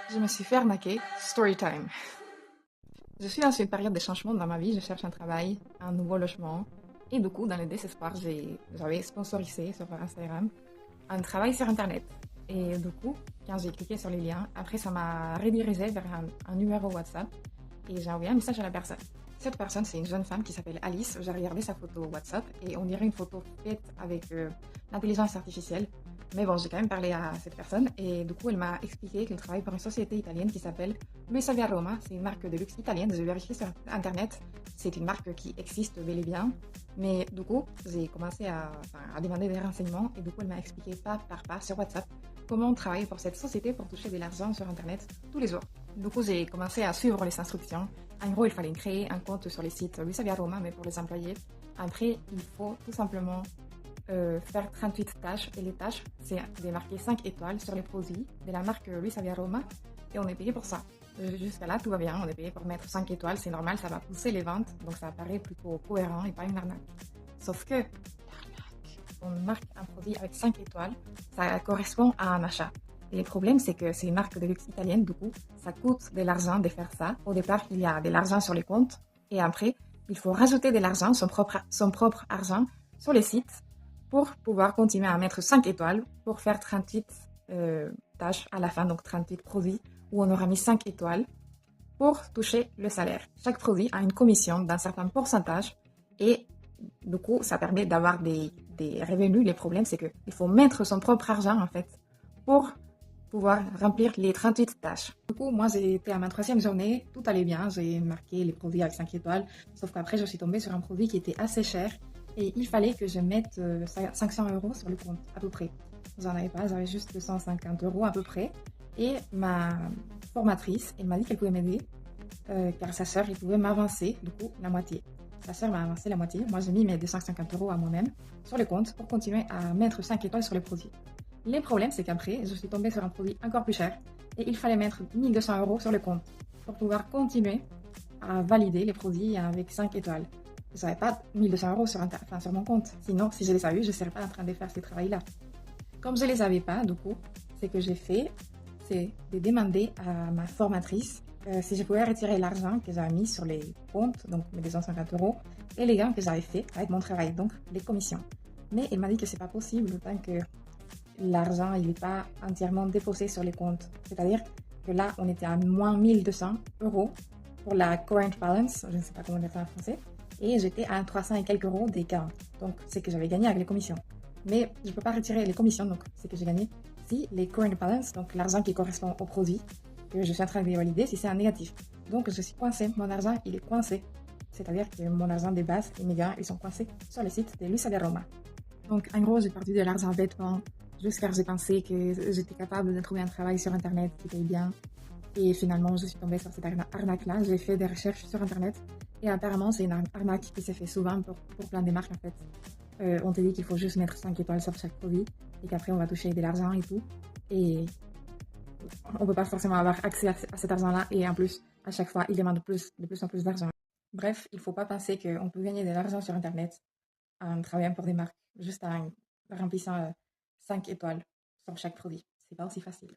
Je me suis fait arnaquer. Story time. Je suis dans une période de changement dans ma vie. Je cherche un travail, un nouveau logement. Et du coup, dans le désespoir, j'avais sponsorisé sur Instagram un travail sur Internet. Et du coup, quand j'ai cliqué sur les liens, après, ça m'a redirigé vers un numéro WhatsApp et j'ai envoyé un message à la personne. Cette personne, c'est une jeune femme qui s'appelle Alice. J'ai regardé sa photo WhatsApp et on dirait une photo faite avec l'intelligence artificielle. Mais bon, j'ai quand même parlé à cette personne et du coup, elle m'a expliqué qu'elle travaille pour une société italienne qui s'appelle Luisa Via Roma. C'est une marque de luxe italienne. J'ai vérifié sur Internet. C'est une marque qui existe bel et bien. Mais du coup, j'ai commencé à demander des renseignements et du coup, elle m'a expliqué pas par pas sur WhatsApp comment travailler pour cette société pour toucher de l'argent sur Internet tous les jours. Du coup, j'ai commencé à suivre les instructions. En gros, il fallait créer un compte sur les sites Luisa Via Roma, mais pour les employés. Après, il faut tout simplement faire 38 tâches. Et les tâches, c'est de marquer 5 étoiles sur les produits de la marque Luisa Via Roma. Et on est payé pour ça. Jusqu'à là, tout va bien. On est payé pour mettre 5 étoiles. C'est normal, ça va pousser les ventes. Donc ça paraît plutôt cohérent et pas une arnaque. Sauf que on marque un produit avec 5 étoiles, ça correspond à un achat. Et le problème, c'est que c'est une marque de luxe italienne, du coup, ça coûte de l'argent de faire ça. Au départ, il y a de l'argent sur les comptes, et après, il faut rajouter de l'argent, son propre argent, sur les sites pour pouvoir continuer à mettre 5 étoiles pour faire 38 tâches à la fin, donc 38 produits où on aura mis 5 étoiles pour toucher le salaire. Chaque produit a une commission d'un certain pourcentage et du coup, ça permet d'avoir des revenus. Le problème, c'est qu'il faut mettre son propre argent, en fait, pour pouvoir remplir les 38 tâches. Du coup, moi, j'étais à ma troisième journée, tout allait bien, j'ai marqué les produits avec 5 étoiles, sauf qu'après, je suis tombée sur un produit qui était assez cher et il fallait que je mette 500 € sur le compte, à peu près. J'en avais pas, j'avais juste 250 € à peu près. Et ma formatrice, elle m'a dit qu'elle pouvait m'aider, car sa sœur, il pouvait m'avancer, du coup, la moitié. Sa sœur m'a avancé la moitié. Moi, j'ai mis mes 250 € à moi-même sur le compte pour continuer à mettre 5 étoiles sur les produits. Le problème, c'est qu'après, je suis tombée sur un produit encore plus cher et il fallait mettre 1200 € sur le compte pour pouvoir continuer à valider les produits avec 5 étoiles. Je n'avais pas 1200 € sur mon compte. Sinon, si je les avais eu, je ne serais pas en train de faire ce travail-là. Comme je ne les avais pas, du coup, ce que j'ai fait, c'est de demander à ma formatrice si je pouvais retirer l'argent que j'avais mis sur les comptes, donc mes 250 € et les gains que j'avais fait avec mon travail, donc les commissions. Mais elle m'a dit que c'est pas possible tant que l'argent n'est pas entièrement déposé sur les comptes. C'est-à-dire que là, on était à moins 1200 € pour la current balance, je ne sais pas comment dire ça en français, et j'étais à 300 et quelques euros des gains. Donc, c'est que j'avais gagné avec les commissions. Mais je ne peux pas retirer les commissions, donc c'est que j'ai gagné si les current balance, donc l'argent qui correspond au produit que je suis en train de valider, si c'est un négatif. Donc, je suis coincée. Mon argent, il est coincé. C'est-à-dire que mon argent de base et mes gains, ils sont coincés sur le site de Luisa de Roma. Donc, en gros, j'ai perdu de l'argent bêtement, juste car j'ai pensé que j'étais capable de trouver un travail sur Internet qui paye bien. Et finalement, je suis tombée sur cette arnaque-là. J'ai fait des recherches sur Internet. Et apparemment, c'est une arnaque qui se fait souvent pour plein de marques, en fait. On te dit qu'il faut juste mettre 5 étoiles sur chaque produit et qu'après, on va toucher de l'argent et tout. Et on ne peut pas forcément avoir accès à cet argent-là. Et en plus, à chaque fois, ils demandent de plus en plus d'argent. Bref, il ne faut pas penser qu'on peut gagner de l'argent sur Internet en travaillant pour des marques, juste en remplissant 5 étoiles sur chaque produit. C'est pas aussi facile.